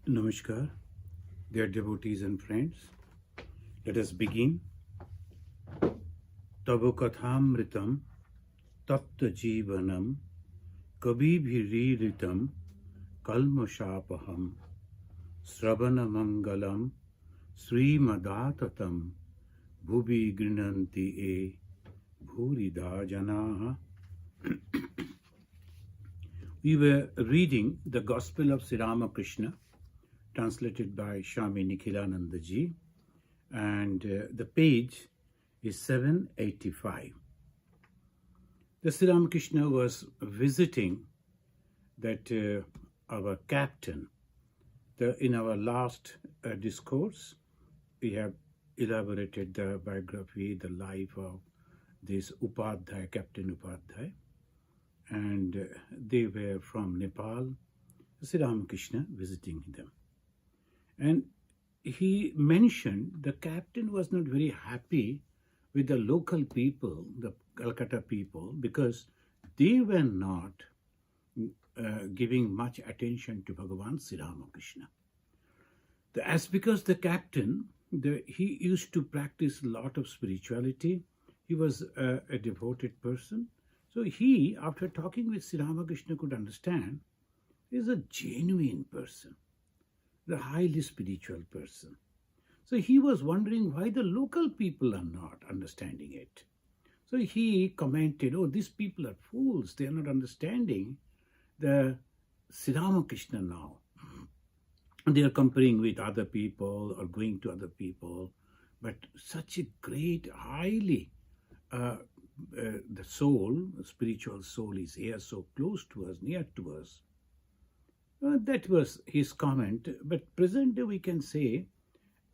Namaskar, dear devotees and friends. Let us begin. Tavo kathamritam tapta jivanam kabibhiriritam kalmashapaham sravana mangalam srimadatam bhubi grinanti e bhurida janaha. We were reading the Gospel of Sri Ramakrishna, translated by Swami Nikhilananda ji, and the page is 785. The Sri Ramakrishna was visiting that our captain. In our last discourse, we have elaborated the biography, the life of this Upadhyay, Captain Upadhyay, and they were from Nepal. Sri Ramakrishna visiting them. And he mentioned the captain was not very happy with the local people, the Calcutta people, because they were not giving much attention to Bhagavan Sri Ramakrishna. As because the captain, he used to practice a lot of spirituality. He was a devoted person. So he, after talking with Sri Ramakrishna, could understand he is a genuine person, the highly spiritual person. So he was wondering why the local people are not understanding it. So he commented, oh, these people are fools. They are not understanding the Sri Ramakrishna now. They are comparing with other people or going to other people. But such a great, highly, the soul, the spiritual soul is here, so close to us, near to us. That was his comment, but present day we can say,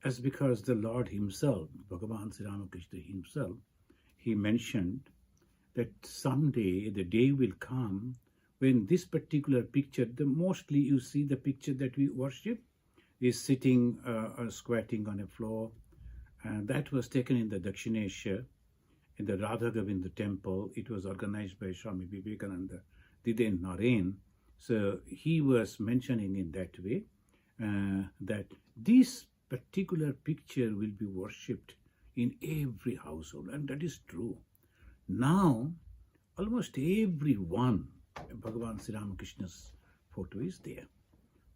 as because the Lord himself, Bhagavan Sri Ramakrishna himself, he mentioned that someday the day will come when this particular picture, mostly you see the picture that we worship, is sitting or squatting on a floor. That was taken in the Dakshinesha, in the Radha Govinda temple. It was organized by Swami Vivekananda, Diden Naren. So he was mentioning in that way that this particular picture will be worshipped in every household, and that is true. Now, almost everyone, Bhagavan Sri Ramakrishna's photo is there.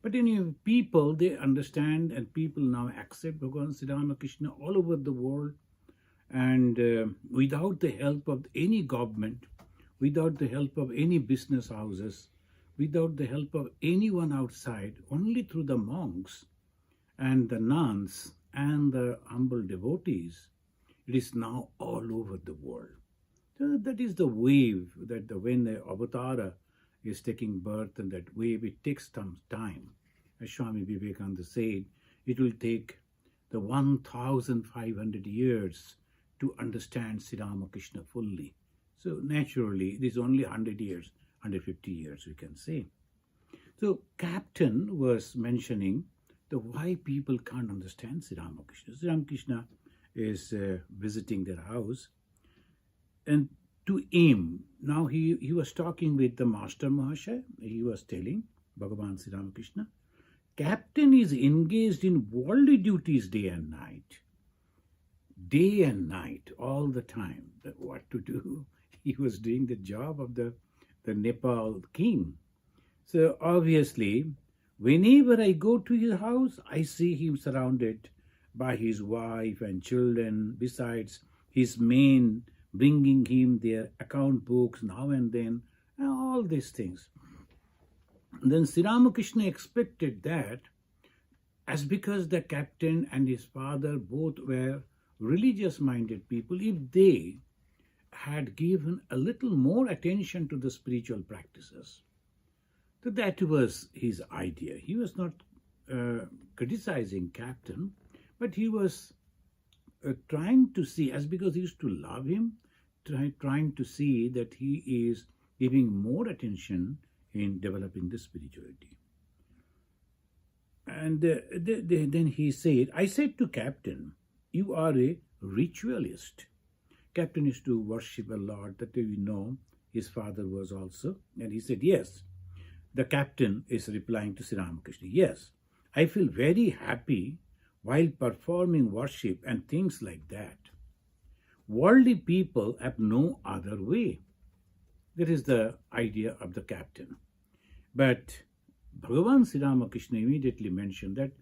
But in people, they understand, and people now accept Bhagavan Sri Ramakrishna all over the world, and without the help of any government, without the help of any business houses, without the help of anyone outside, only through the monks and the nuns and the humble devotees, it is now all over the world. So that is the wave that when the avatara is taking birth, and that wave, it takes some time. As Swami Vivekananda said, it will take the 1,500 years to understand Sri Ramakrishna fully. So naturally, it is only 100 years. 150 years, we can say. So Captain was mentioning the why people can't understand Sri Ramakrishna. Sri Ramakrishna is visiting their house, and to aim, now he was talking with the Master Mahasaya. He was telling Bhagavan Sri Ramakrishna, Captain is engaged in worldly duties day and night. Day and night, all the time. What to do? He was doing the job of the Nepal king. So obviously, whenever I go to his house, I see him surrounded by his wife and children, besides his men bringing him their account books now and then, and all these things. And then Sri Ramakrishna expected that, as because the captain and his father both were religious-minded people, if they had given a little more attention to the spiritual practices. So that was his idea. He was not criticizing Captain, but he was trying to see, as because he used to love him, trying to see that he is giving more attention in developing the spirituality. And then he said, I said to Captain, you are a ritualist. Captain used to worship a lot, that we know his father was also. And he said, yes. The captain is replying to Sri Ramakrishna, yes, I feel very happy while performing worship and things like that. Worldly people have no other way. That is the idea of the captain. But Bhagavan Sri Ramakrishna immediately mentioned that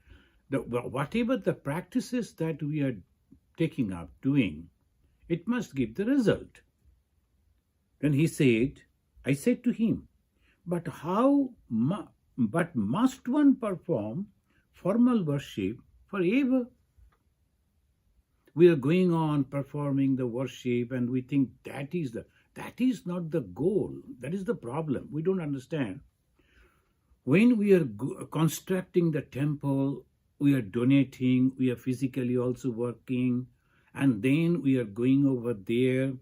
whatever the practices that we are taking up, doing, it must give the result. Then he said, I said to him, but but must one perform formal worship forever? We are going on performing the worship and we think that is not the goal. That is the problem. We don't understand. When we are constructing the temple, we are donating, we are physically also working, and then we are going over there,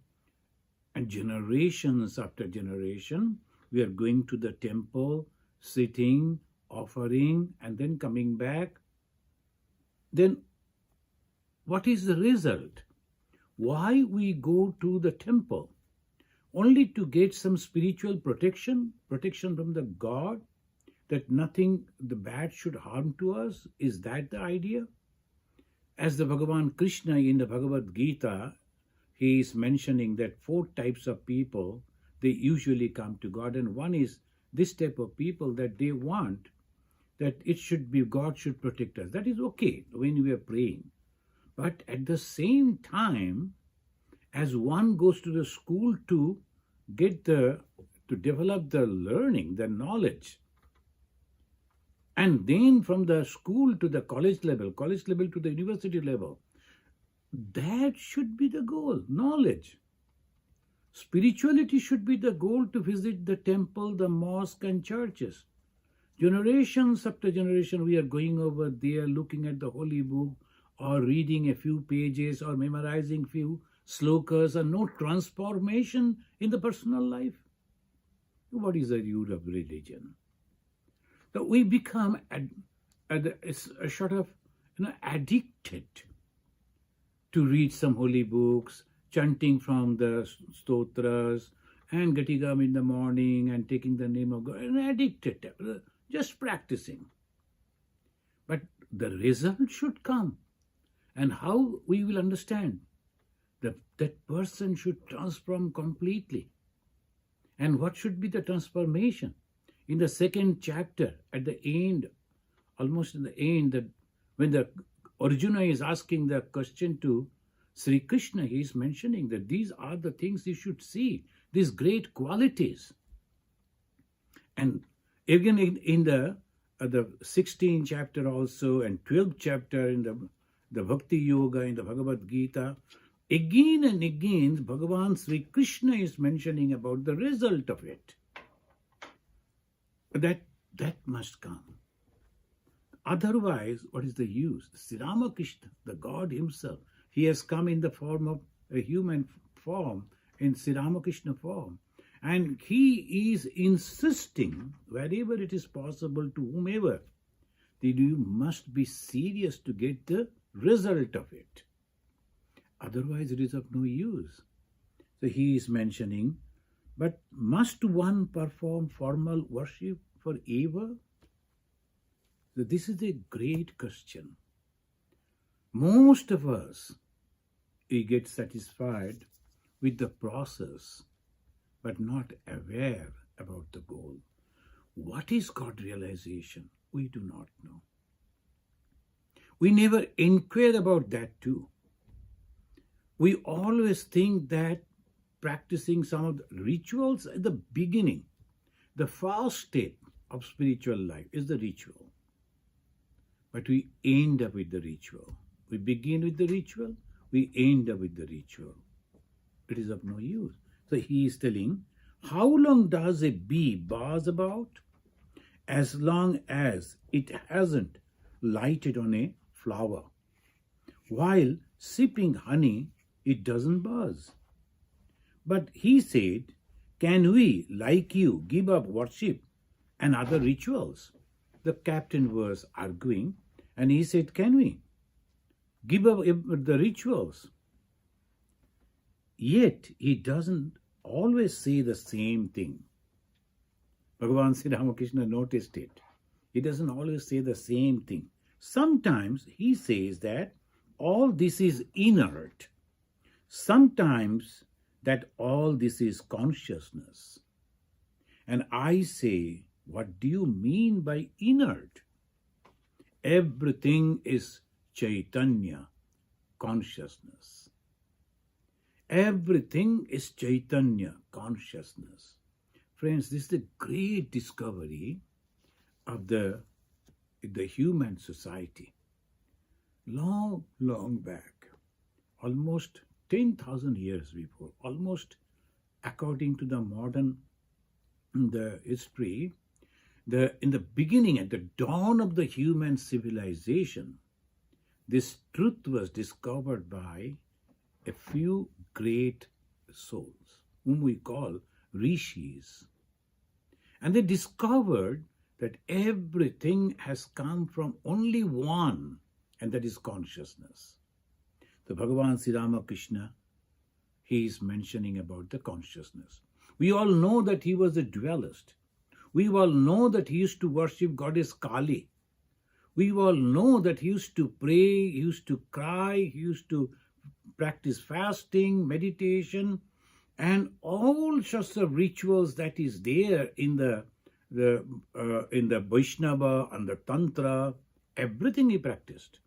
and generations after generation, we are going to the temple, sitting, offering, and then coming back. Then what is the result? Why we go to the temple? Only to get some spiritual protection from the God, that nothing the bad should harm to us? Is that the idea? As the Bhagavan Krishna in the Bhagavad Gita, he is mentioning that 4 types of people, they usually come to God, and one is this type of people that they want that it should be God should protect us. That is okay when we are praying. But at the same time, as one goes to the school to develop the learning, the knowledge, and then from the school to the college level to the university level, that should be the goal, knowledge. Spirituality should be the goal, to visit the temple, the mosque and churches. Generations after generation, we are going over there, looking at the holy book, or reading a few pages, or memorizing few slokas, and no transformation in the personal life. What is the root of religion? So we become a sort of addicted to read some holy books, chanting from the stotras, and getting up in the morning and taking the name of God, and addicted, just practicing. But the result should come. And how we will understand that person should transform completely. And what should be the transformation? In the 2nd chapter, at the end, almost in the end, that when the Arjuna is asking the question to Sri Krishna, he is mentioning that these are the things you should see, these great qualities. And again in the 16th chapter also, and 12th chapter in the Bhakti Yoga in the Bhagavad Gita, again and again Bhagavan Sri Krishna is mentioning about the result of it. That must come. Otherwise, what is the use? Sri Ramakrishna, the God himself, he has come in the form of a human form, in Sri Ramakrishna form. And he is insisting, wherever it is possible, to whomever, that you must be serious to get the result of it. Otherwise, it is of no use. So he is mentioning, but must one perform formal worship forever? So this is a great question. Most of us, we get satisfied with the process, but not aware about the goal. What is God realization? We do not know. We never inquire about that too. We always think that practicing some of the rituals at the beginning, the first step of spiritual life is the ritual. But we end up with the ritual. We begin with the ritual, we end up with the ritual. It is of no use. So he is telling, how long does a bee buzz about? As long as it hasn't lighted on a flower. While sipping honey, it doesn't buzz. But he said, can we, like you, give up worship and other rituals? The captain was arguing, and he said, can we give up the rituals? Yet he doesn't always say the same thing. Bhagavan Sri Ramakrishna noticed it. He doesn't always say the same thing. Sometimes he says that all this is inert. Sometimes that all this is consciousness. And I say, what do you mean by inert? Everything is Chaitanya, consciousness. Everything is Chaitanya, consciousness. Friends, this is a great discovery of the human society. Long, long back, almost 10,000 years before, almost according to the modern history, in the beginning, at the dawn of the human civilization, this truth was discovered by a few great souls, whom we call rishis. And they discovered that everything has come from only one, and that is consciousness. So Bhagavan Sri Ramakrishna, he is mentioning about the consciousness. We all know that he was a dualist. We all know that he used to worship goddess Kali. We all know that he used to pray, he used to cry, he used to practice fasting, meditation, and all sorts of rituals that is there in the Vaishnava and the Tantra. Everything he practiced.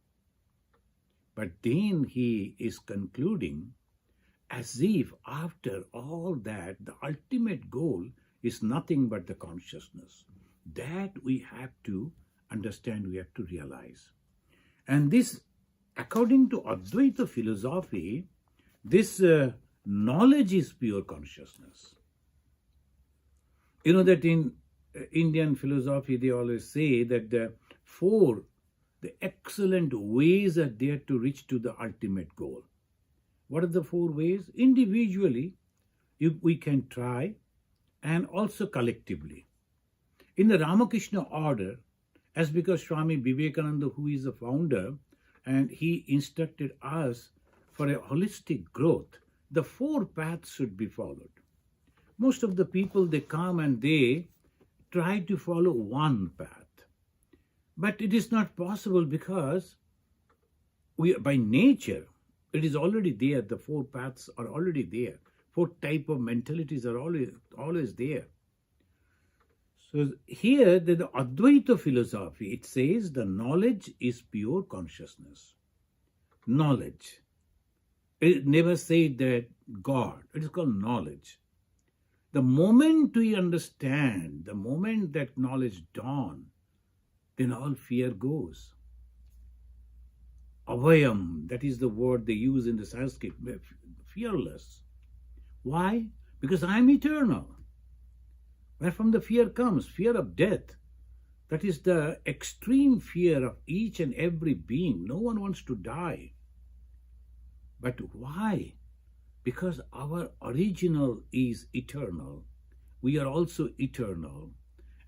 But then he is concluding as if after all that, the ultimate goal is nothing but the consciousness. That we have to understand, we have to realize. And this, according to Advaita philosophy, this knowledge is pure consciousness. You know that in Indian philosophy, they always say that the excellent ways are there to reach to the ultimate goal. What are the 4 ways? Individually, we can try, and also collectively. In the Ramakrishna order, as because Swami Vivekananda, who is the founder, and he instructed us for a holistic growth, the 4 paths should be followed. Most of the people, they come and they try to follow one path. But it is not possible because by nature, it is already there. The 4 paths are already there. 4 type of mentalities are always there. So here, the Advaita philosophy, it says the knowledge is pure consciousness. Knowledge. It never said that God. It is called knowledge. The moment we understand, the moment that knowledge dawns, then all fear goes. Avayam, that is the word they use in the Sanskrit, fearless. Why? Because I am eternal. Where from the fear comes? Fear of death. That is the extreme fear of each and every being. No one wants to die. But why? Because our original is eternal. We are also eternal.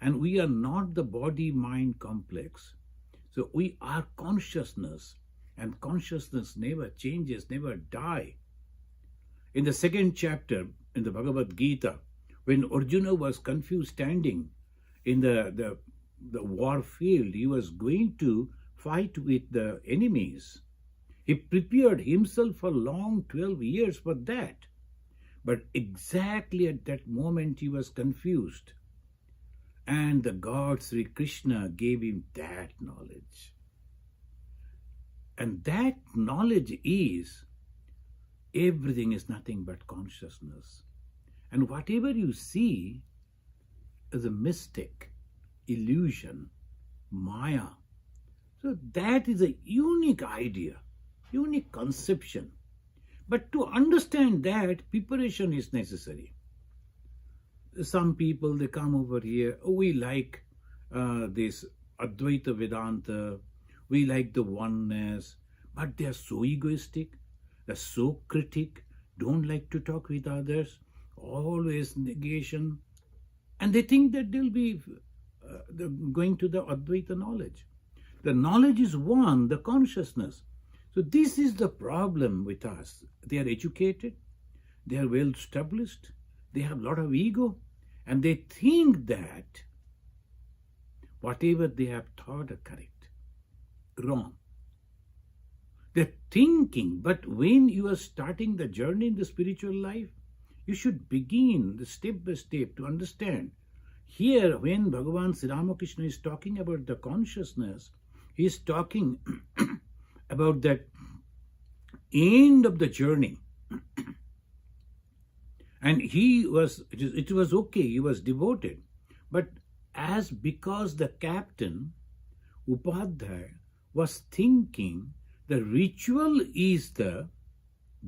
And we are not the body-mind complex. So we are consciousness. And consciousness never changes, never die. In the 2nd chapter, in the Bhagavad Gita, when Arjuna was confused standing in the war field, he was going to fight with the enemies. He prepared himself for long 12 years for that. But exactly at that moment he was confused. And the God Sri Krishna gave him that knowledge. And that knowledge is everything is nothing but consciousness. And whatever you see is a mystic, illusion, Maya. So that is a unique idea, unique conception. But to understand that, preparation is necessary. Some people, they come over here, oh, we like this Advaita Vedanta, we like the oneness, but they are so egoistic, they're so critic, don't like to talk with others, always negation, and they think that they'll be going to the Advaita knowledge. The knowledge is one, the consciousness. So this is the problem with us. They are educated, they are well established, they have a lot of ego, and they think that whatever they have thought are correct. Wrong. They're thinking, but when you are starting the journey in the spiritual life, you should begin the step by step to understand. Here, when Bhagavan Sri Ramakrishna is talking about the consciousness, he is talking about that end of the journey. And it was okay, he was devoted. But because the captain, Upadhyay, was thinking the ritual is the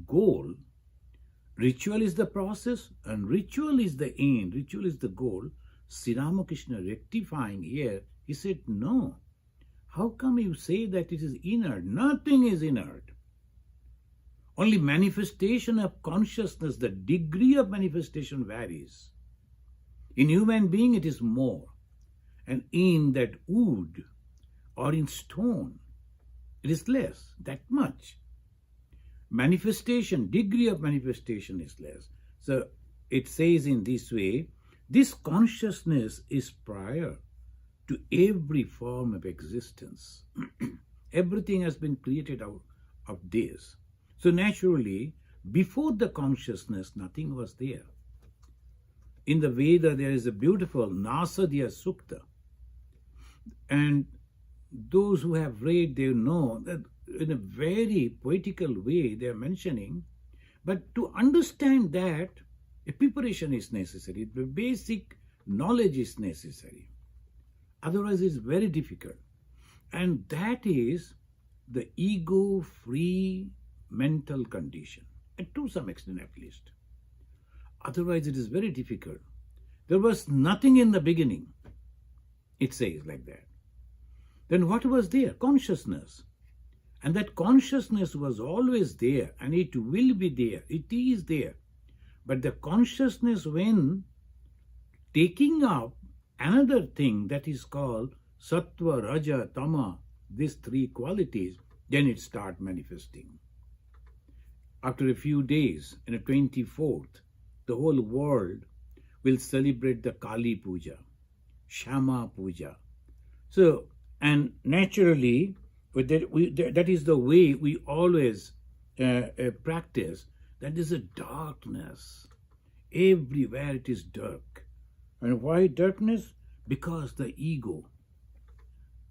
goal, ritual is the process, and ritual is the end, ritual is the goal, Sri Ramakrishna rectifying here, he said, no. How come you say that it is inert? Nothing is inert. Only manifestation of consciousness, the degree of manifestation varies. In human being, it is more. And in that wood or in stone, it is less, that much. Manifestation, degree of manifestation is less. So it says in this way, this consciousness is prior to every form of existence. Everything has been created out of this. So naturally, before the consciousness, nothing was there. In the Veda, there is a beautiful Nasadya Sukta. And those who have read, they know that in a very poetical way they are mentioning. But to understand that, a preparation is necessary. The basic knowledge is necessary. Otherwise, it's very difficult. And that is the ego-free mental condition, and to some extent at least. Otherwise, it is very difficult. There was nothing in the beginning. It says like that. Then what was there? Consciousness. And that consciousness was always there, and it will be there. It is there. But the consciousness, when taking up another thing that is called Sattva, Raja, Tama, these three qualities, then it starts manifesting. After a few days, on the 24th, the whole world will celebrate the Kali Puja, Shama Puja. So, and naturally, that is the way we always practice. That is a darkness. Everywhere it is dark. And why darkness? Because the ego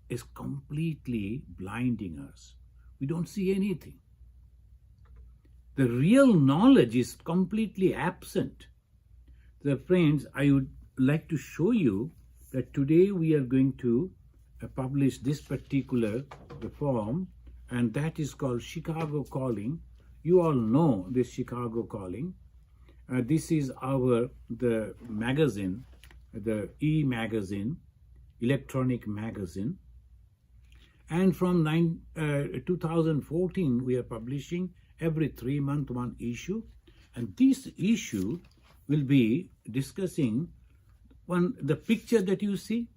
is completely blinding us. We don't see anything. The real knowledge is completely absent. So friends, I would like to show you that today we are going to publish this particular form, and that is called Chicago Calling. You all know this Chicago Calling. This is the magazine, the e-magazine, electronic magazine. And from 2014, we are publishing every 3 months one issue. And this issue will be discussing the picture that you see,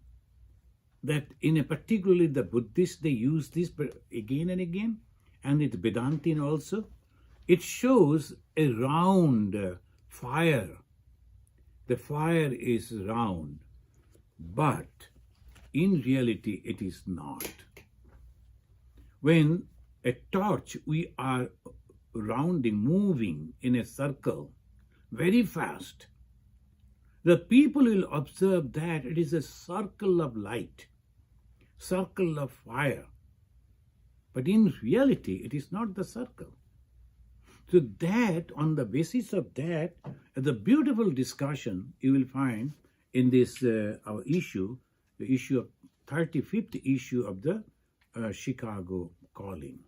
that in a particularly the Buddhists, they use this again and again, and it's Vedantin also. It shows a round fire. The fire is round, but in reality it is not. When a torch, we are rounding, moving in a circle very fast, the people will observe that it is a circle of light, circle of fire. But in reality, it is not the circle. So that, on the basis of that, the beautiful discussion you will find in this our issue, the issue of 35th issue of the Chicago Calling.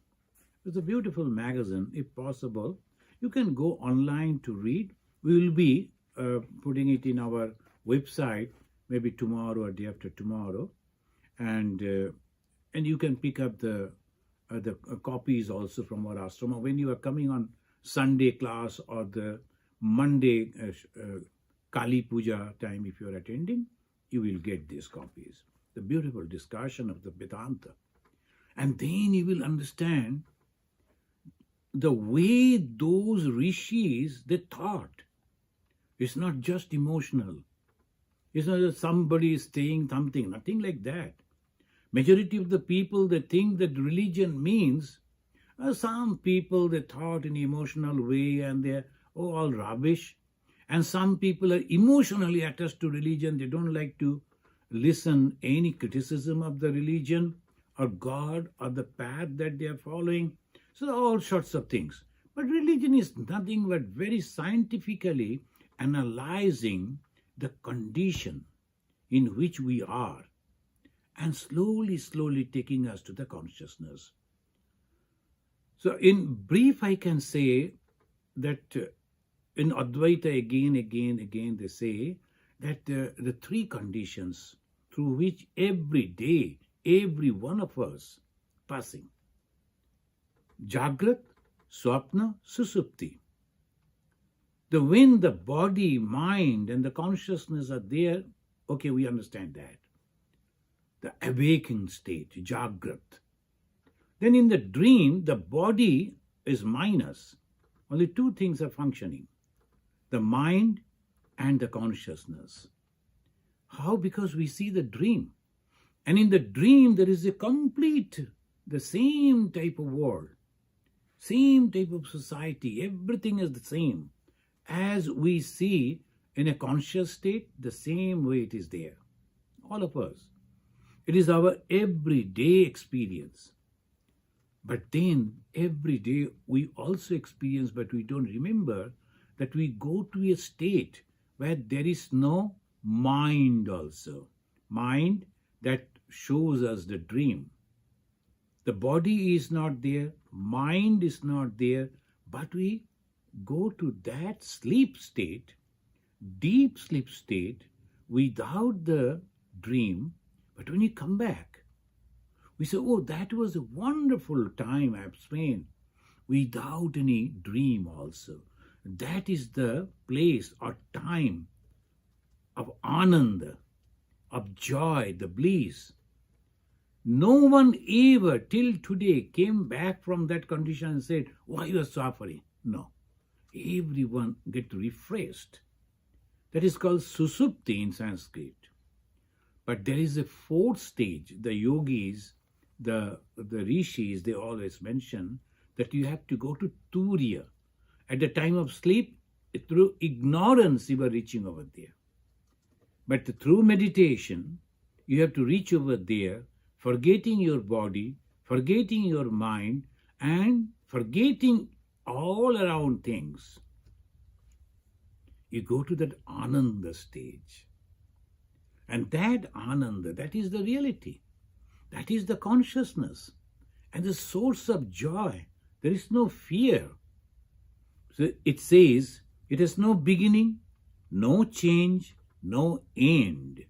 It's a beautiful magazine. If possible, you can go online to read. We will be putting it in our website maybe tomorrow or day after tomorrow, and you can pick up the copies also from our ashrama when you are coming on Sunday class or the Monday Kali Puja time. If you are attending, you will get these copies. The beautiful discussion of the Vedanta, and then you will understand the way those rishis, they thought. It's not just emotional. It's not that somebody is saying something, nothing like that. Majority of the people, they think that religion means, some people, they thought in emotional way and they're all rubbish. And some people are emotionally attached to religion. They don't like to listen any criticism of the religion or God or the path that they are following. So all sorts of things. But religion is nothing but very scientifically analyzing the condition in which we are and slowly taking us to the consciousness. So in brief, I can say that in Advaita again, they say that the three conditions through which every day, every one of us passing. Jagrat, Swapna, Susupti. When the body, mind and the consciousness are there, okay, we understand that. The awakened state, Jagrat. Then in the dream, the body is minus. Only two things are functioning. The mind and the consciousness. How? Because we see the dream. And in the dream, there is the same type of world, same type of society. Everything is the same. As we see in a conscious state, the same way it is there. All of us. It is our everyday experience. But then every day we also experience, but we don't remember that we go to a state where there is no mind also. Mind that shows us the dream. The body is not there, mind is not there, but we go to that sleep state, deep sleep state, without the dream. But when you come back, we say, oh, that was a wonderful time I've spent without any dream also. That is the place or time of ananda, of joy, the bliss. No one ever till today came back from that condition and said, why you are suffering? No. Everyone get refreshed. That is called susupti in Sanskrit. But there is a fourth stage. The yogis, the rishis, they always mention that you have to go to turiya. At the time of sleep, through ignorance, you are reaching over there. But through meditation, you have to reach over there, forgetting your body, forgetting your mind, and forgetting all around things. You go to that ananda stage. And that ananda, that is the reality. That is the consciousness. And the source of joy. There is no fear. So it says, it has no beginning, no change, no end.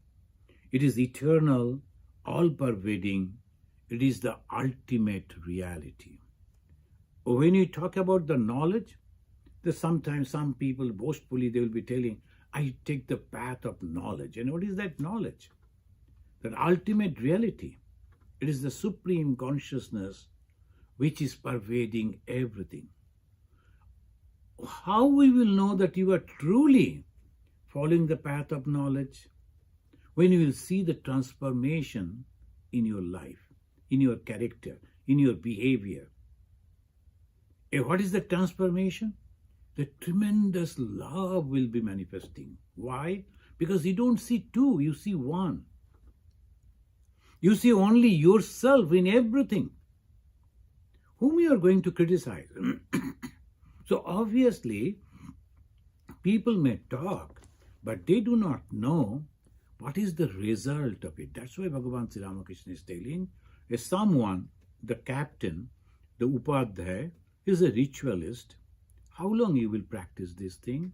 It is eternal, all-pervading. It is the ultimate reality. When you talk about the knowledge, sometimes some people boastfully, they will be telling, I take the path of knowledge. And what is that knowledge? That ultimate reality. It is the supreme consciousness which is pervading everything. How we will know that you are truly following the path of knowledge? When you will see the transformation in your life, in your character, in your behavior. What is the transformation? The tremendous love will be manifesting. Why? Because you don't see two, you see one. You see only yourself in everything. Whom you are going to criticize? So obviously, people may talk, but they do not know what is the result of it. That's why Bhagavan Sri Ramakrishna is telling, someone, the captain, the upadhyaya, is a ritualist. How long you will practice this thing?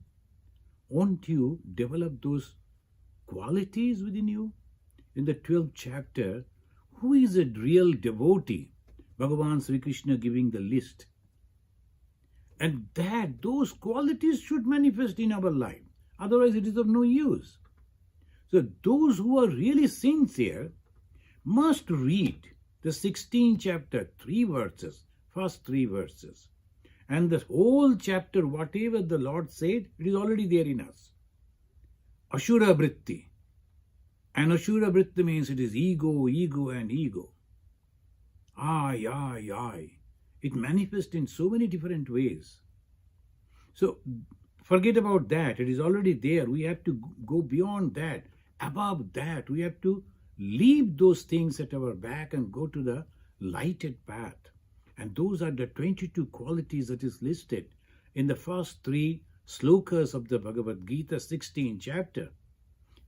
Won't you develop those qualities within you? In the 12th chapter, who is a real devotee? Bhagavan Sri Krishna giving the list. And those qualities should manifest in our life. Otherwise it is of no use. So those who are really sincere must read the 16th chapter, 3 verses, first 3 verses. And the whole chapter, whatever the Lord said, it is already there in us. Ashura Vritti. And Ashura Vritti means it is ego, ego and ego. I. It manifests in so many different ways. So forget about that. It is already there. We have to go beyond that. Above that, we have to leave those things at our back and go to the lighted path. And those are the 22 qualities that is listed in the first 3 slokas of the Bhagavad Gita, 16th chapter.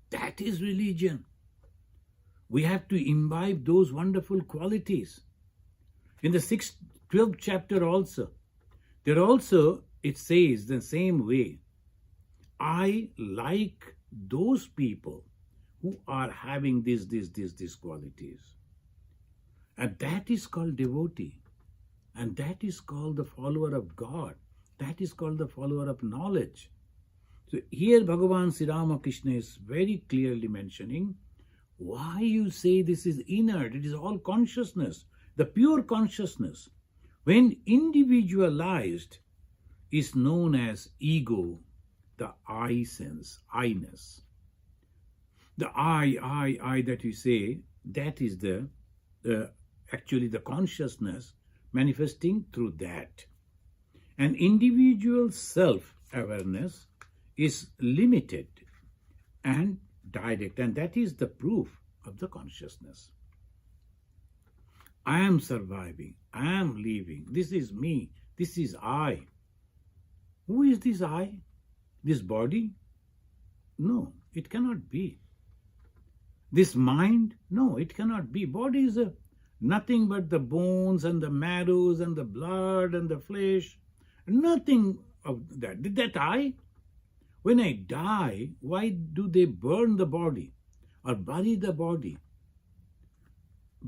That is religion. We have to imbibe those wonderful qualities. In the 12th chapter also, there also it says the same way, I like those people who are having these qualities. And that is called devotee. And that is called the follower of God. That is called the follower of knowledge. So here Bhagavan Sri Ramakrishna is very clearly mentioning why you say this is inert. It is all consciousness, the pure consciousness. When individualized is known as ego, the I sense, I-ness. The I that you say, that is the actually the consciousness manifesting through that. And individual self-awareness is limited and direct, and that is the proof of the consciousness. I am surviving, I am living, this is me, this is I. Who is this I? This body? No, it cannot be. This mind? No, it cannot be. Body is nothing but the bones and the marrows and the blood and the flesh. Nothing of that. Did that I? When I die, why do they burn the body or bury the body?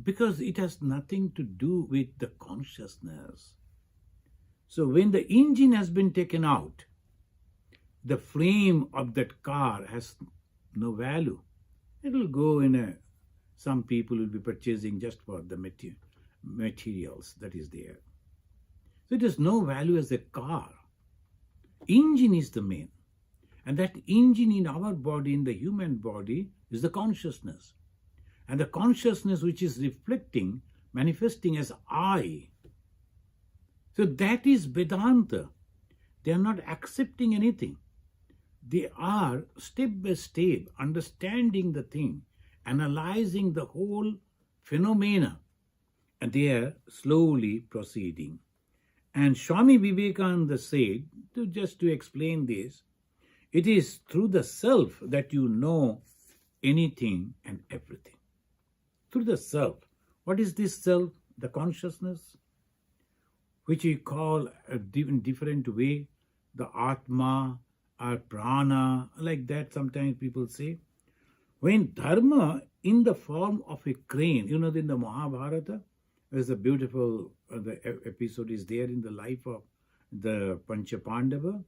Because it has nothing to do with the consciousness. So when the engine has been taken out, the frame of that car has no value. It will go in some people will be purchasing just for the materials that is there. So it has no value as a car. Engine is the main. And that engine in our body, in the human body, is the consciousness. And the consciousness which is reflecting, manifesting as I. So that is Vedanta. They are not accepting anything. They are step by step understanding the thing, analyzing the whole phenomena, and they are slowly proceeding. And Swami Vivekananda said, just to explain this, it is through the self that you know anything and everything. Through the self. What is this self? The consciousness, which we call in different way, the Atma or Prana, like that sometimes people say. When Dharma in the form of a crane, in the Mahabharata, there's a beautiful the episode is there in the life of the Panchama.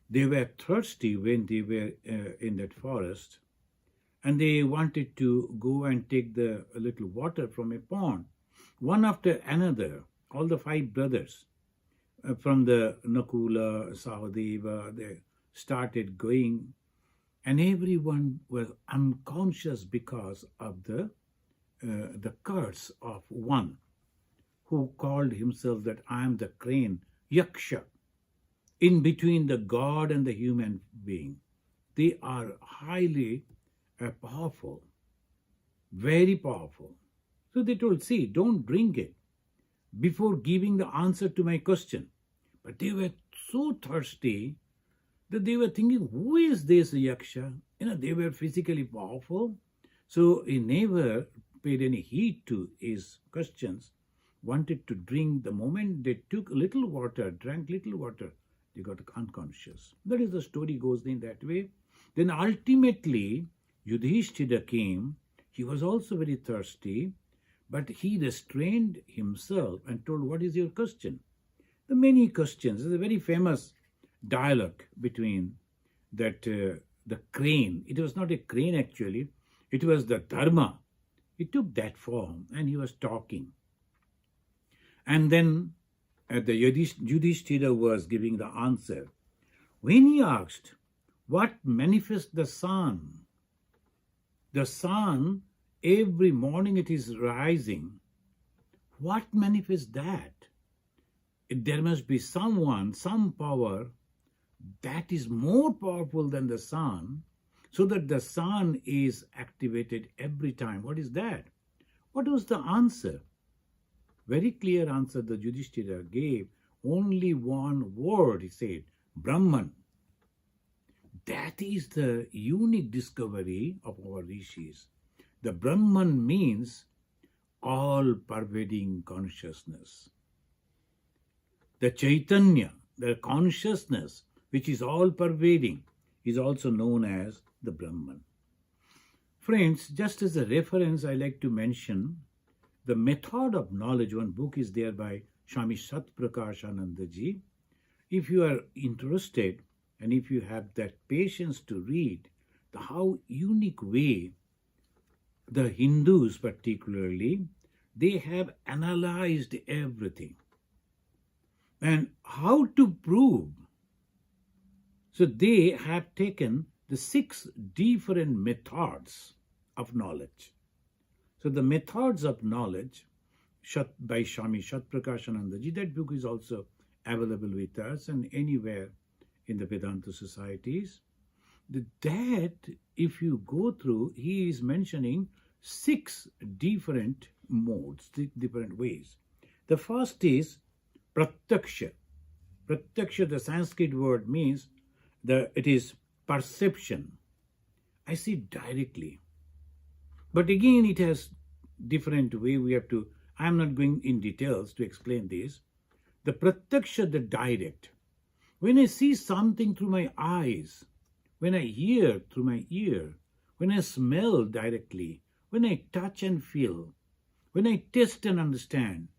They were thirsty when they were in that forest, and they wanted to go and take a little water from a pond. One after another, all the 5 brothers from the Nakula, Sahadeva, they started going, and everyone was unconscious because of the curse of one who called himself that I am the crane, Yaksha, in between the God and the human being. They are highly powerful, very powerful. So they told, see, don't drink it before giving the answer to my question. But they were so thirsty that they were thinking, who is this Yaksha? They were physically powerful. So he never paid any heed to his questions, wanted to drink. The moment they took little water, drank little water, they got unconscious. That is the story goes in that way. Then ultimately, Yudhishthira came. He was also very thirsty, but he restrained himself and told, what is your question? The many questions. There's a very famous dialogue between that the crane. It was not a crane actually. It was the Dharma. He took that form and he was talking. And then the Yudhishthira was giving the answer. When he asked, what manifests the sun? The sun, every morning it is rising. What manifests that? There must be someone, some power that is more powerful than the sun, so that the sun is activated every time. What is that? What was the answer? Very clear answer the Yudhishthira gave. Only one word, he said, Brahman. That is the unique discovery of our rishis. The Brahman means all-pervading consciousness. The Chaitanya, the consciousness which is all-pervading, is also known as the Brahman. Friends, just as a reference, I like to mention the method of knowledge. One book is there by Swami Ishatmananda ji. If you are interested and if you have that patience to read the how unique way the Hindus particularly, they have analyzed everything. And how to prove? So they have taken the 6 different methods of knowledge. So the methods of knowledge by Swami Ishatmananda ji, that book is also available with us and anywhere in the Vedanta societies. That, if you go through, he is mentioning 6 different modes, 6 different ways. The first is Pratyaksha. Pratyaksha, the Sanskrit word means it is perception. I see directly. But again, it has different way. I am not going in details to explain this. The Pratyaksha, the direct. When I see something through my eyes, when I hear through my ear, when I smell directly, when I touch and feel, when I taste and understand,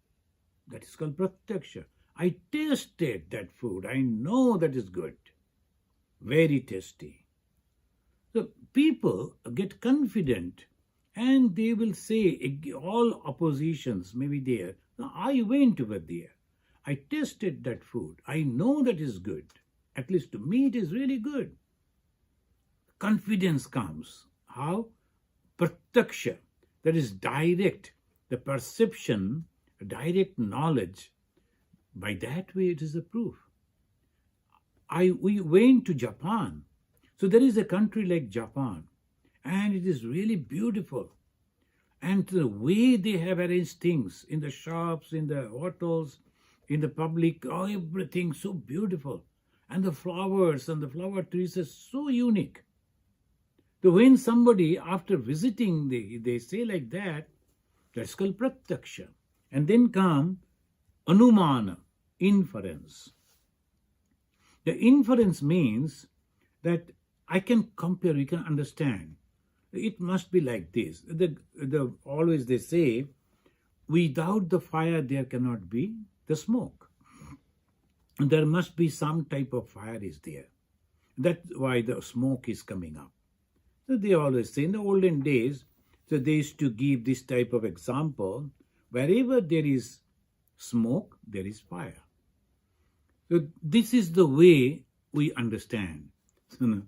that is called Pratyaksha. I tasted that food. I know that is good. Very tasty. So people get confident and they will say all oppositions may be there. No, I went over there. I tasted that food. I know that is good. At least to me it is really good. Confidence comes. How? Pratyaksha. That is direct. The perception, direct knowledge. By that way it is a proof. We went to Japan. So there is a country like Japan. And it is really beautiful. And the way they have arranged things in the shops, in the hotels, in the public, everything so beautiful. And the flowers and the flower trees are so unique. So when somebody, after visiting, they say like that, that's called Pratyaksha. And then come Anumana, inference. The inference means that I can compare, we can understand. It must be like this. Always they say, without the fire there cannot be the smoke. There must be some type of fire is there. That's why the smoke is coming up. So they always say in the olden days, so they used to give this type of example, wherever there is smoke, there is fire. So this is the way we understand. So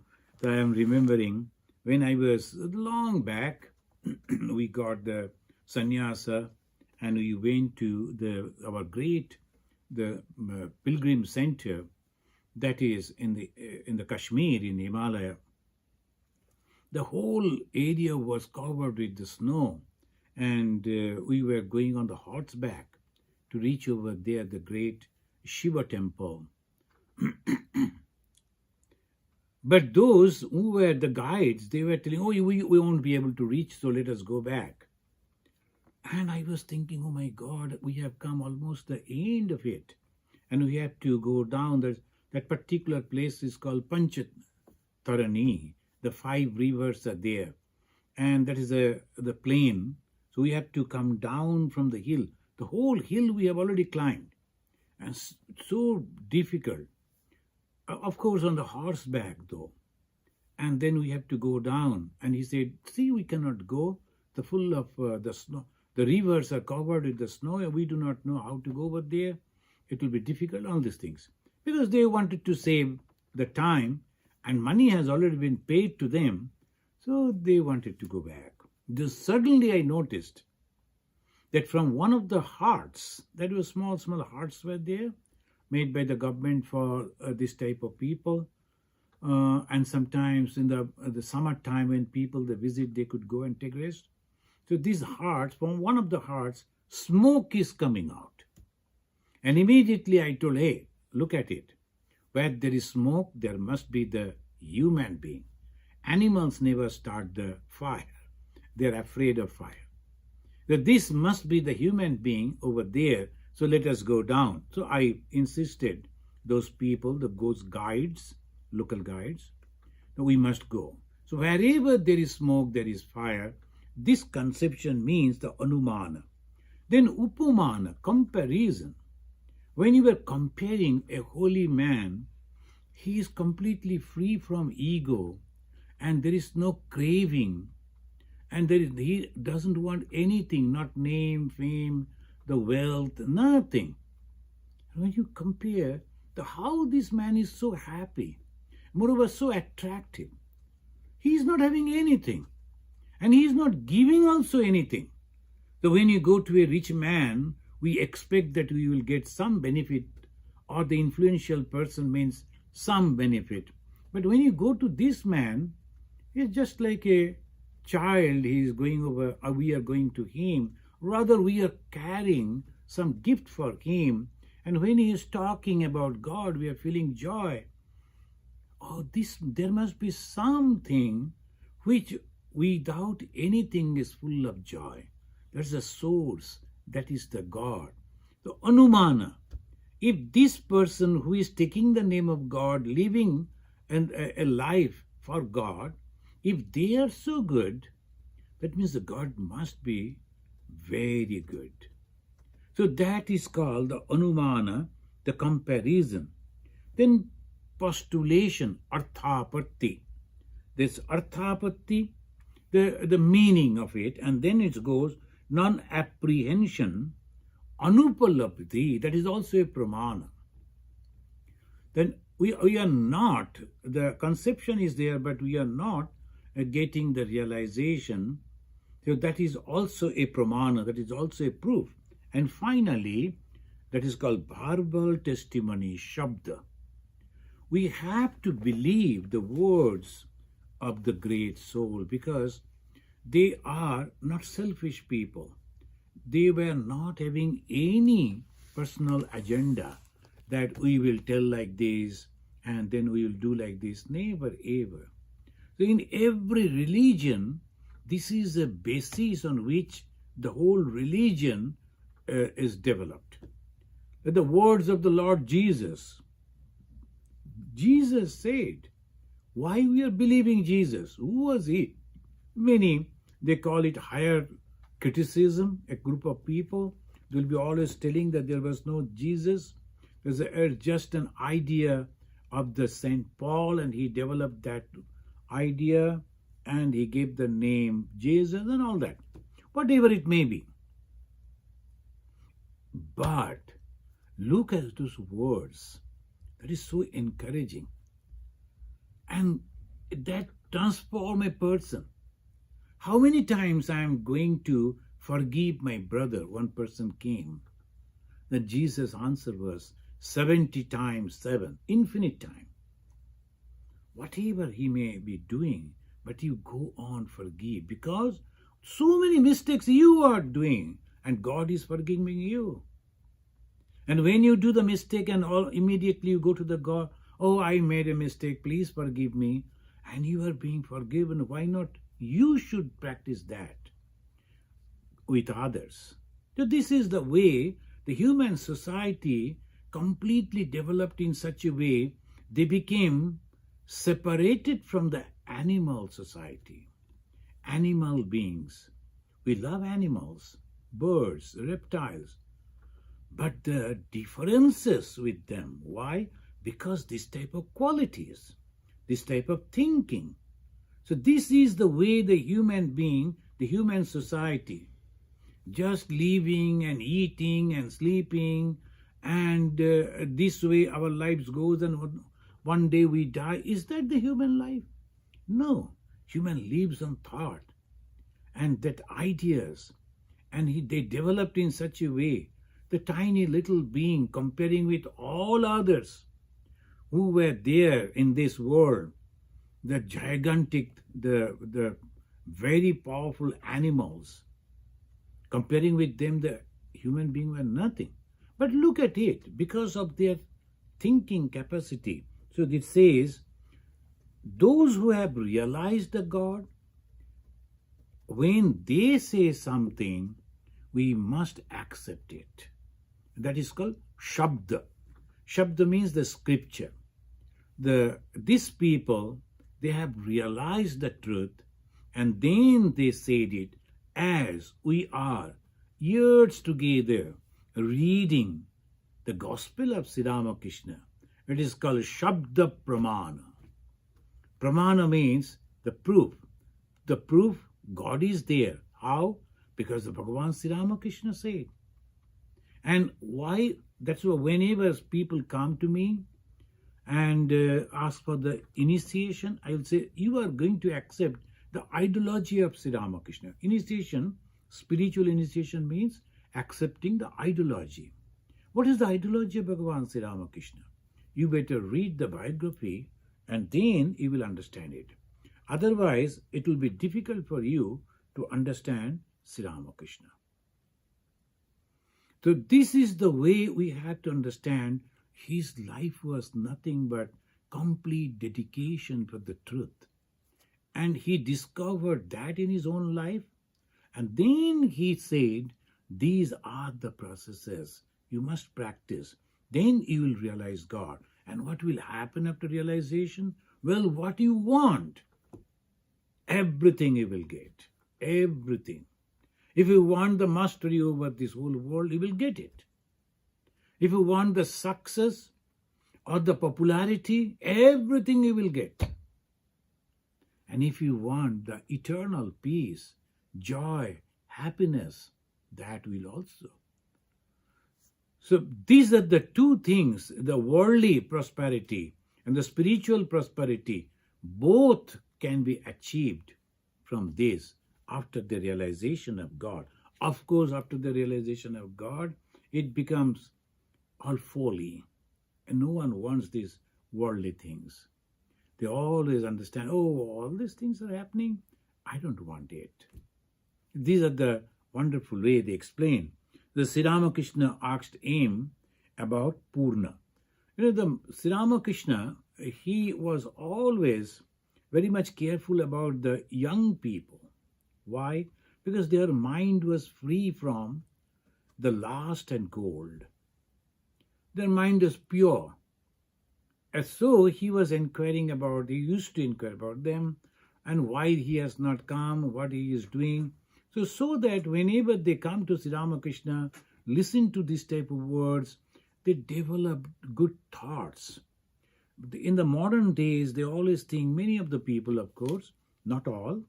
I am remembering when I was long back, we got the sannyasa and we went to our great pilgrim center that is in the Kashmir, in Himalaya. The whole area was covered with the snow, and we were going on the horseback to reach over there, the great Shiva temple. But those who were the guides, they were telling, we won't be able to reach, so let us go back. And I was thinking, oh my God, we have come almost the end of it. And we have to go down. That particular place is called Panchama. The 5 rivers are there. And that is the plain. So we have to come down from the hill. The whole hill we have already climbed. And so difficult. Of course, on the horseback, though. And then we have to go down. And he said, see, we cannot go. The full of the snow. The rivers are covered with the snow, and we do not know how to go over there. It will be difficult, all these things. Because they wanted to save the time, and money has already been paid to them. So they wanted to go back. Just suddenly I noticed that from one of the hearts, that was small hearts were there, made by the government for this type of people. And sometimes in the summertime when people they visit, they could go and take rest. So these hearts, from one of the hearts, smoke is coming out. And immediately I told, hey, look at it. Where there is smoke, there must be the human being. Animals never start the fire. They're afraid of fire. So this must be the human being over there. So let us go down. So I insisted, those people, those guides, local guides, we must go. So wherever there is smoke, there is fire. This conception means the anumana. Then upamana, comparison. When you are comparing a holy man, he is completely free from ego and there is no craving and he doesn't want anything, not name, fame, the wealth, nothing. When you compare how this man is so happy, moreover so attractive, he is not having anything and he is not giving also anything. So when you go to a rich man, we expect that we will get some benefit, or the influential person means some benefit. But when you go to this man, he's just like a child, he is going over, or we are going to him. Rather, we are carrying some gift for him. And when he is talking about God, we are feeling joy. Oh, there must be something which without anything is full of joy. There's a source, that is the God. So anumana, if this person who is taking the name of God, living a life for God, if they are so good, that means the God must be very good. So that is called the anumana, the comparison. Then postulation, arthapatti. This arthapatti, the meaning of it, and then it goes non-apprehension, anupalabdhi, that is also a pramana. Then we are not, the conception is there, but we are not getting the realization. So that is also a pramana, that is also a proof. And finally, that is called verbal testimony, shabda. We have to believe the words of the great soul because they are not selfish people. They were not having any personal agenda that we will tell like this and then we will do like this. Never, ever. So in every religion, this is a basis on which the whole religion is developed. The words of the Lord Jesus. Jesus said, why we are believing Jesus? Who was he? Many, they call it higher criticism, a group of people. They will be always telling that there was no Jesus. There's just an idea of the Saint Paul and he developed that idea and he gave the name Jesus and all that. Whatever it may be. But look at those words. That is so encouraging. And that transform a person. How many times I am going to forgive my brother? One person came. Then Jesus' answer was 70 times 7, infinite time. Whatever he may be doing, but you go on forgive because so many mistakes you are doing and God is forgiving you. And when you do the mistake and all, immediately you go to the God, oh, I made a mistake, please forgive me. And you are being forgiven. Why not? You should practice that with others. So this is the way the human society completely developed in such a way they became separated from the animal society. Animal beings. We love animals, birds, reptiles. But the differences with them, why? Because this type of qualities, this type of thinking. So this is the way the human being, the human society, just living and eating and sleeping and this way our lives goes and one day we die. Is that the human life? No. Human lives on thought and that ideas, and they developed in such a way, the tiny little being comparing with all others who were there in this world, the gigantic, the very powerful animals, comparing with them, the human beings were nothing. But look at it, because of their thinking capacity. So it says, those who have realized the God, when they say something, we must accept it. That is called Shabda. Shabda means the scripture. These people, they have realized the truth, and then they said it as we are years together reading the Gospel of Sri Ramakrishna. It is called Shabda Pramana. Pramana means the proof. The proof God is there. How? Because the Bhagavan Sri Ramakrishna said. And why? That's why whenever people come to me and ask for the initiation, I will say, you are going to accept the ideology of Sri Ramakrishna. Initiation, spiritual initiation means accepting the ideology. What is the ideology of Bhagavan Sri Ramakrishna? You better read the biography and then you will understand it. Otherwise, it will be difficult for you to understand Sri Ramakrishna. So this is the way we have to understand his life was nothing but complete dedication for the truth. And he discovered that in his own life. And then he said, these are the processes you must practice. Then you will realize God. And what will happen after realization? Well, what you want, everything you will get. Everything. If you want the mastery over this whole world, you will get it. If you want the success or the popularity, everything you will get. And if you want the eternal peace, joy, happiness, that will also. So these are the two things, the worldly prosperity and the spiritual prosperity, both can be achieved from this after the realization of God. Of course, after the realization of God, it becomes all folly. And no one wants these worldly things. They always understand, oh, all these things are happening. I don't want it. These are the wonderful way they explain. The Sri Ramakrishna asked him about Purna. The Sri Ramakrishna, he was always very much careful about the young people. Why? Because their mind was free from the lust and gold. Their mind is pure. And so he was inquiring about, he used to inquire about them and why he has not come, what he is doing. So that whenever they come to Sri Ramakrishna, listen to this type of words, they develop good thoughts. In the modern days, they always think, many of the people, of course, not all,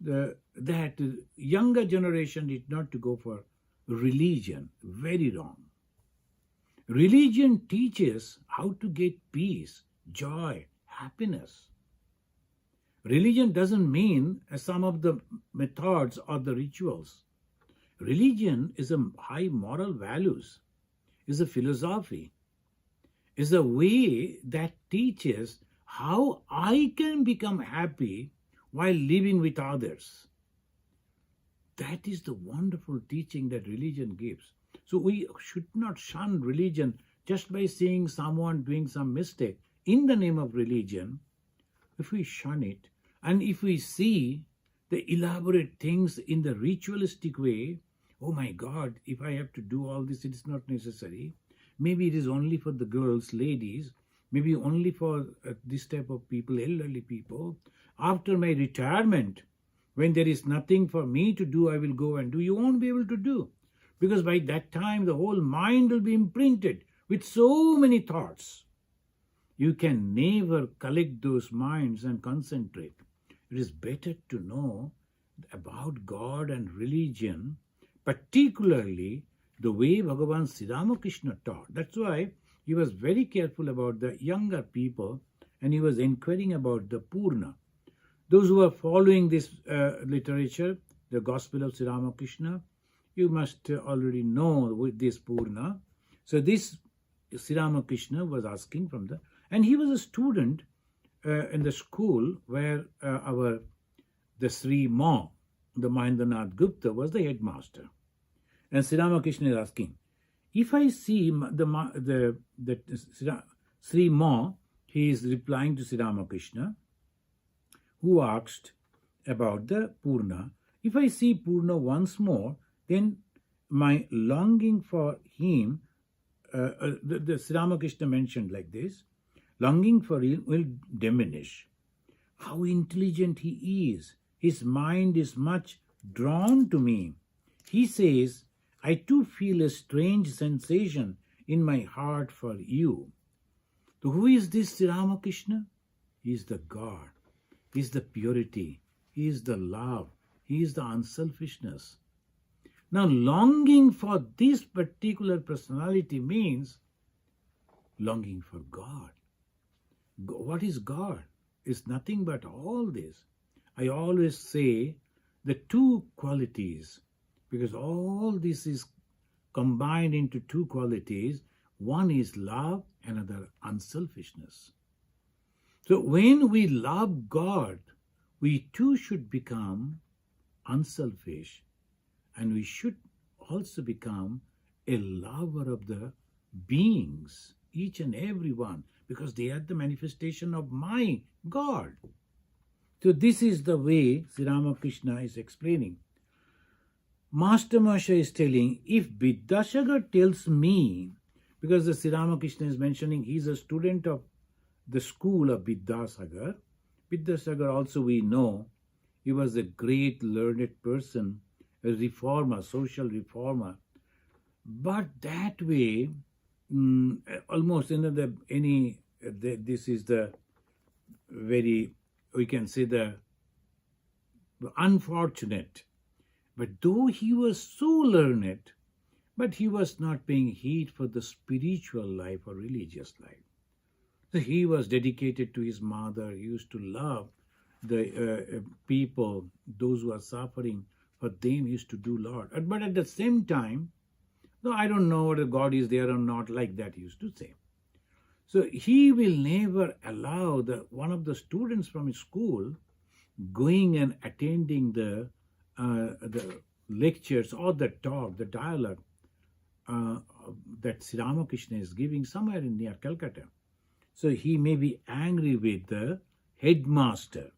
that younger generation did not to go for religion. Very wrong. Religion teaches how to get peace, joy, happiness. Religion doesn't mean some of the methods or the rituals. Religion is a high moral values, is a philosophy, is a way that teaches how I can become happy while living with others. That is the wonderful teaching that religion gives. So we should not shun religion just by seeing someone doing some mistake. In the name of religion, if we shun it, and if we see the elaborate things in the ritualistic way, oh my God, if I have to do all this, it is not necessary. Maybe it is only for the girls, ladies, maybe only for this type of people, elderly people. After my retirement, when there is nothing for me to do, I will go and do. You won't be able to do. Because by that time, the whole mind will be imprinted with so many thoughts. You can never collect those minds and concentrate. It is better to know about God and religion, particularly the way Bhagavan Sri Ramakrishna taught. That's why he was very careful about the younger people and he was inquiring about the Purna. Those who are following this literature, the Gospel of Sri Ramakrishna, you must already know with this Purna. So this Sri Ramakrishna was asking from and he was a student in the school where the Sri Ma, the Mahendranath Gupta, was the headmaster. And Sri Ramakrishna is asking, if I see the Sri Ma, he is replying to Sri Ramakrishna, who asked about the Purna. If I see Purna once more, then my longing for him, the Sri Ramakrishna mentioned like this, longing for him will diminish. How intelligent he is. His mind is much drawn to me. He says, I too feel a strange sensation in my heart for you. So who is this Sri Ramakrishna? He is the God. He is the purity. He is the love. He is the unselfishness. Now, longing for this particular personality means longing for God. What is God? It's nothing but all this. I always say the two qualities, because all this is combined into two qualities. One is love, another unselfishness. So when we love God, we too should become unselfish, and we should also become a lover of the beings, each and every one, because they are the manifestation of my God. So this is the way Sri Ramakrishna is explaining. Master Masha is telling, if Vidyasagar tells me, because the Sri Ramakrishna is mentioning he is a student of the school of Vidyasagar. Vidyasagar also we know, he was a great learned person, a reformer, social reformer. But that way, almost this is the very, we can say the unfortunate. But though he was so learned, but he was not paying heed for the spiritual life or religious life. So he was dedicated to his mother. He used to love the people, those who are suffering. For them, he used to do a lot. But at the same time, though I don't know whether God is there or not, like that he used to say. So he will never allow one of the students from his school going and attending the lectures or the talk, the dialogue that Sri Ramakrishna is giving somewhere near Calcutta. So he may be angry with the headmaster.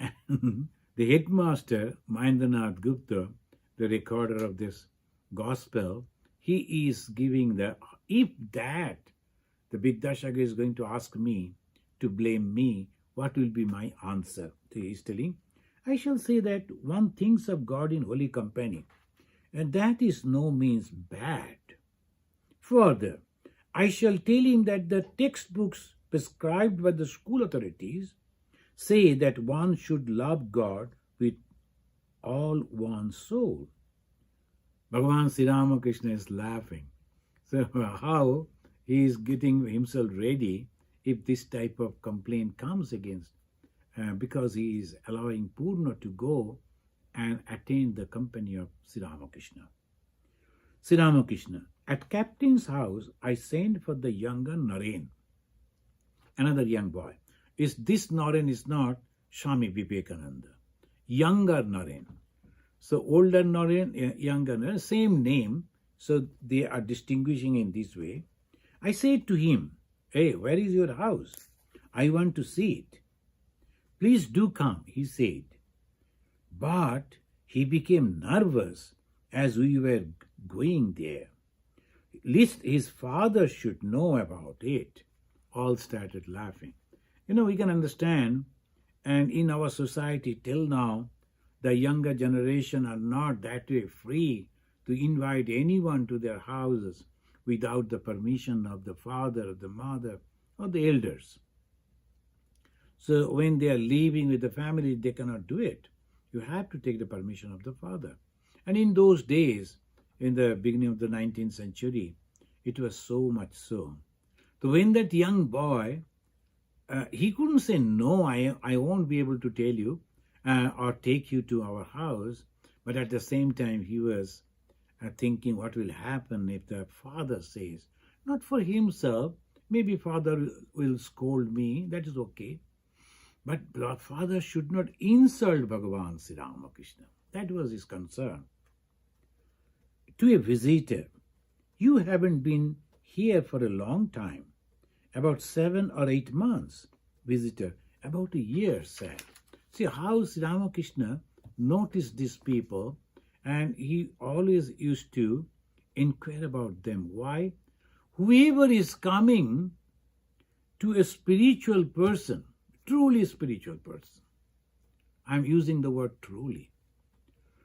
And the headmaster, Mahendranath Gupta, the recorder of this gospel, he is giving if that the Vidyasagar is going to ask me to blame me, what will be my answer? So he is telling, I shall say that one thinks of God in holy company, and that is no means bad. Further, I shall tell him that the textbooks prescribed by the school authorities say that one should love God with all one's soul. Bhagavan Sri Ramakrishna is laughing. So how he is getting himself ready if this type of complaint comes against, because he is allowing Purna to go and attain the company of Sri Ramakrishna. Sri Ramakrishna, at captain's house, I sent for the younger Naren, another young boy. This Naren is not Swami Vivekananda. Younger Naren. So older Naren, younger Naren, same name. So they are distinguishing in this way. I said to him, hey, where is your house? I want to see it. Please do come, he said. But he became nervous as we were going there. Lest his father should know about it. All started laughing. We can understand, and in our society till now, the younger generation are not that way free to invite anyone to their houses without the permission of the father, or the mother, or the elders. So when they are living with the family, they cannot do it. You have to take the permission of the father. And in those days, in the beginning of the 19th century, it was so much so. So when that young boy he couldn't say, no, I won't be able to tell you or take you to our house. But at the same time, he was thinking what will happen if the father says, not for himself, maybe father will scold me, that is okay. But the father should not insult Bhagavan Sri Ramakrishna. That was his concern. To a visitor, you haven't been here for a long time, about 7 or 8 months. Visitor, about a year, said. See how Sri Ramakrishna noticed these people, and he always used to inquire about them. Why? Whoever is coming to a spiritual person, truly spiritual person, I'm using the word truly,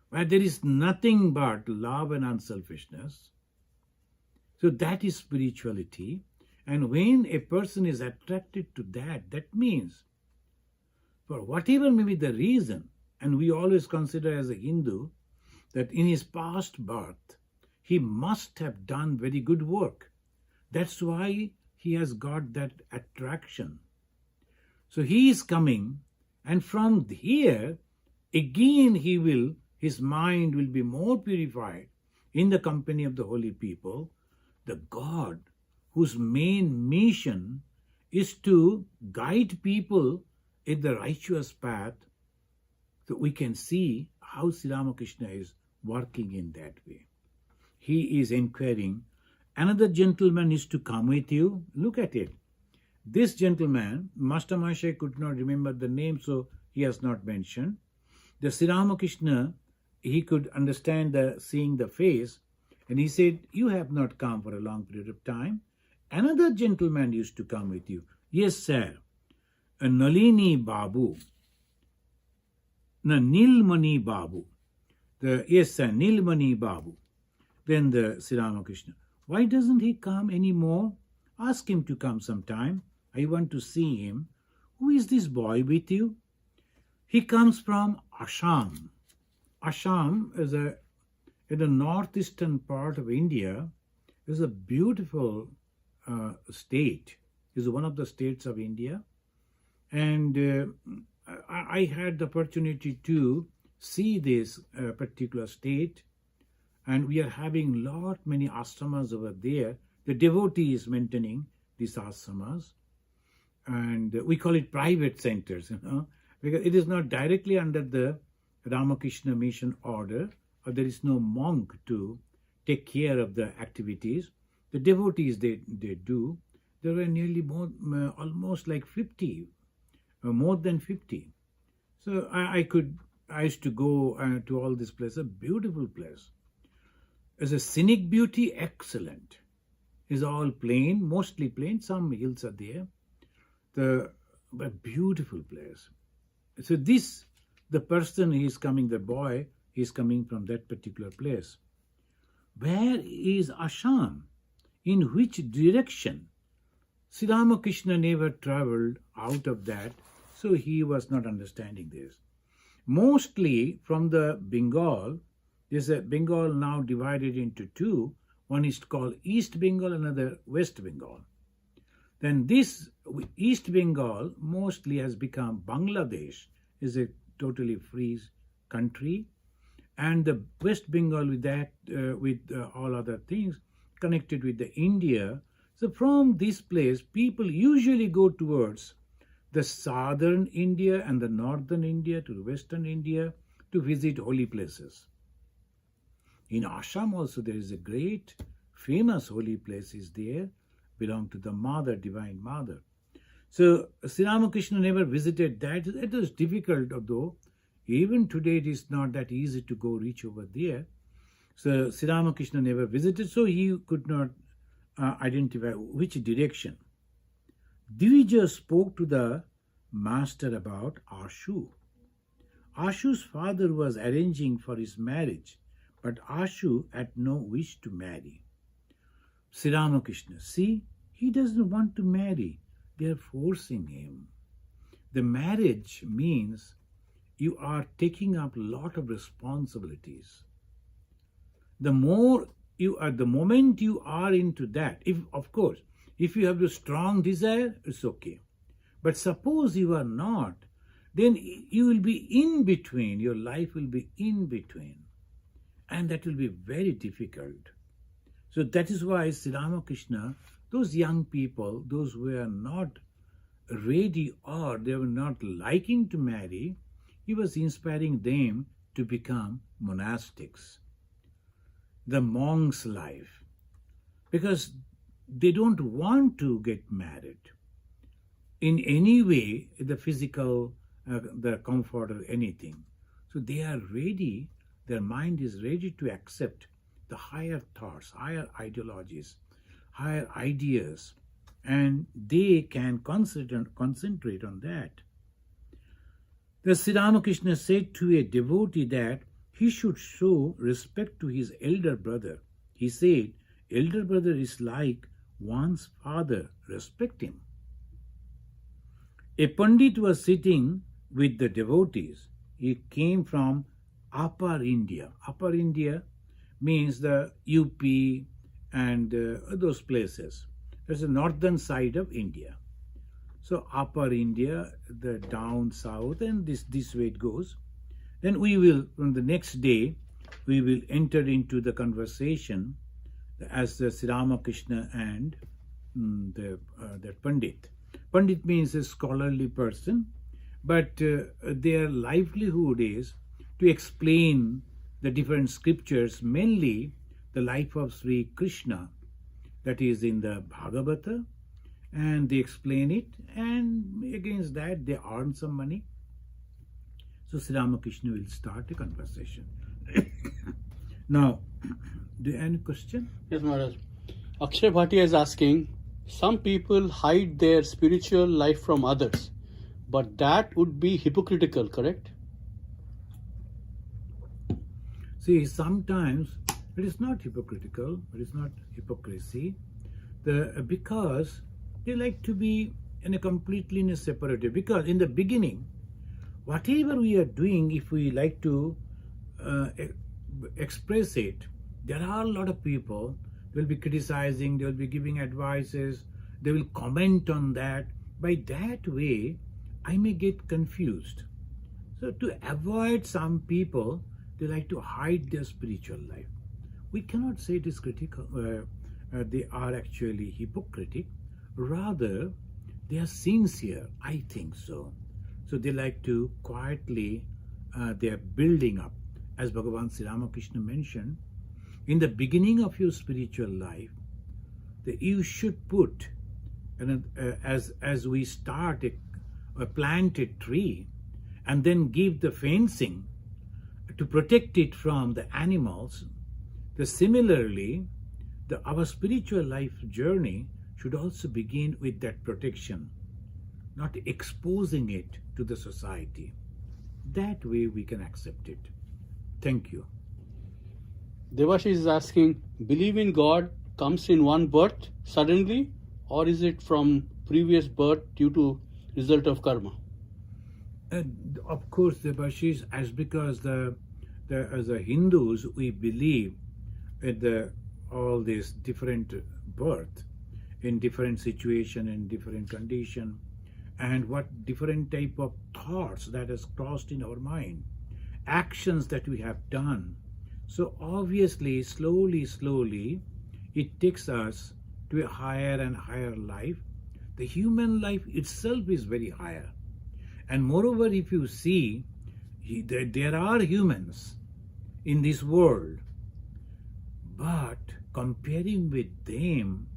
where there is nothing but love and unselfishness. So that is spirituality. And when a person is attracted to that, that means, for whatever may be the reason, and we always consider as a Hindu that in his past birth, he must have done very good work. That's why he has got that attraction. So he is coming, and from here, again his mind will be more purified in the company of the holy people, the God whose main mission is to guide people in the righteous path. So we can see how Sri Ramakrishna is working in that way. He is inquiring, another gentleman is to come with you. Look at it. This gentleman, Master Mahasaya could not remember the name, so he has not mentioned. The Sri Ramakrishna, he could understand seeing the face, and he said, you have not come for a long period of time. Another gentleman used to come with you. Yes, sir. A Nalini Babu. Nilmani Babu. Yes, sir, Nilmani Babu. Then the Sri Ramakrishna, why doesn't he come anymore? Ask him to come sometime. I want to see him. Who is this boy with you? He comes from Assam. Assam is in the northeastern part of India. Is a beautiful state. Is one of the states of India. And I had the opportunity to see this particular state, and we are having many ashramas over there. The devotee is maintaining these ashramas, and we call it private centers, because it is not directly under the Ramakrishna mission order, or there is no monk to take care of the activities. The devotees, they do. There were nearly almost like 50, more than 50. So I used to go to all this place, a beautiful place. As a scenic beauty, excellent. It's all plain, mostly plain. Some hills are there. A beautiful place. So the person he is coming, the boy, is coming from that particular place. Where is Assam? In which direction? Sri Ramakrishna never traveled out of that, so he was not understanding this. Mostly from the Bengal, there's a Bengal now divided into two. One is called East Bengal, another West Bengal. Then this East Bengal mostly has become Bangladesh, is a totally free country. And the West Bengal with that, with all other things, connected with the India. So from this place, people usually go towards the southern India and the northern India to the western India to visit holy places. In Assam also there is a great famous holy place is there, belong to the Mother, Divine Mother. So Sri Ramakrishna never visited that. It was difficult, although even today it is not that easy to go reach over there. So Sri Ramakrishna never visited, so he could not identify which direction. Divija spoke to the master about Ashu. Ashu's father was arranging for his marriage, but Ashu had no wish to marry. Sri Ramakrishna, see, he doesn't want to marry. They are forcing him. The marriage means you are taking up a lot of responsibilities. The moment you are into that, if you have a strong desire, it's okay. But suppose you are not, then you will be in between. Your life will be in between. And that will be very difficult. So that is why Sri Ramakrishna, those young people, those who are not ready or they were not liking to marry, he was inspiring them to become monastics, the monk's life, because they don't want to get married in any way, the physical, the comfort or anything. So they are ready, their mind is ready to accept the higher thoughts, higher ideologies, higher ideas, and they can concentrate on that. The Sri Ramakrishna said to a devotee that he should show respect to his elder brother. He said, elder brother is like one's father, respect him. A Pandit was sitting with the devotees. He came from Upper India. Upper India means the UP and those places. That's the northern side of India. So Upper India, the down south, and this way it goes. Then we will, on the next day, we will enter into the conversation as the Sri Ramakrishna and the Pandit. Pandit means a scholarly person, but their livelihood is to explain the different scriptures, mainly the life of Sri Krishna, that is in the Bhagavata, and they explain it, and against that they earn some money. So Sri Ramakrishna will start a conversation. Now, do you have any question? Yes, Maharaj. Akshay Bhatia is asking, some people hide their spiritual life from others, but that would be hypocritical, correct? See, sometimes it is not hypocritical, it is not hypocrisy, because they like to be in a completely in a separate way. Because in the beginning, whatever we are doing, if we like to express it, there are a lot of people, they will be criticizing, they will be giving advices, they will comment on that. By that way, I may get confused. So to avoid some people, they like to hide their spiritual life. We cannot say it is critical, they are actually hypocritic. Rather, they are sincere, I think so. So they like to quietly, they are building up. As Bhagavan Sri Ramakrishna mentioned, in the beginning of your spiritual life, that you should put, as we start a planted tree, and then give the fencing to protect it from the animals. Similarly, our spiritual life journey should also begin with that protection, not exposing it to the society. That way we can accept it. Thank you. Devashish is asking, believe in God comes in one birth suddenly, or is it from previous birth due to result of karma? Of course, Devashish, as because as a Hindus, we believe in all these different birth, in different situation, in different condition, and what different type of thoughts that has crossed in our mind, actions that we have done. So obviously, slowly, it takes us to a higher and higher life. The human life itself is very higher. And moreover, if you see, there are humans in this world, but comparing with them,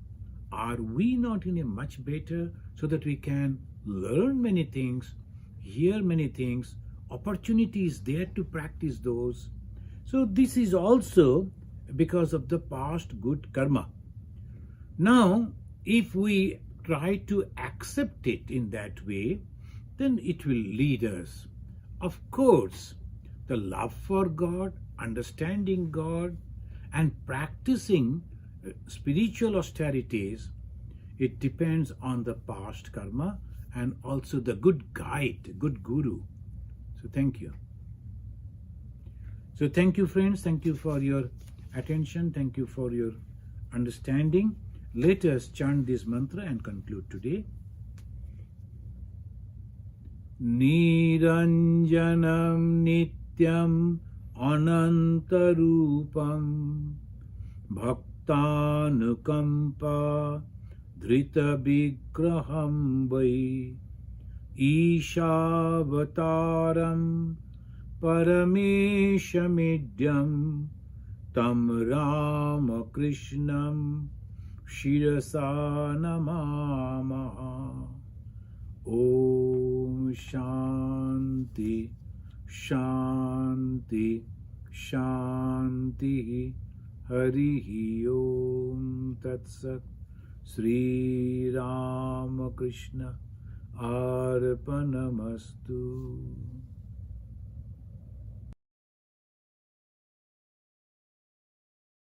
are we not in a much better, so that we can learn many things, hear many things, opportunities there to practice those. So this is also because of the past good karma. Now, if we try to accept it in that way, then it will lead us. Of course, the love for God, understanding God, and practicing spiritual austerities, it depends on the past karma and also the good guide, good guru. So thank you. So thank you, friends. Thank you for your attention. Thank you for your understanding. Let us chant this mantra and conclude today. Niranjanam Nityam Anantarupam Bhaktanukampa Dhrita Vigraham Vai Ishavataram Parameshamidyam Tam Ramakrishnam Shirasa Namamaha. Om Shanti Shanti Shanti Harihi Om Tat Sat. Sri Ramakrishna Arpanamastu.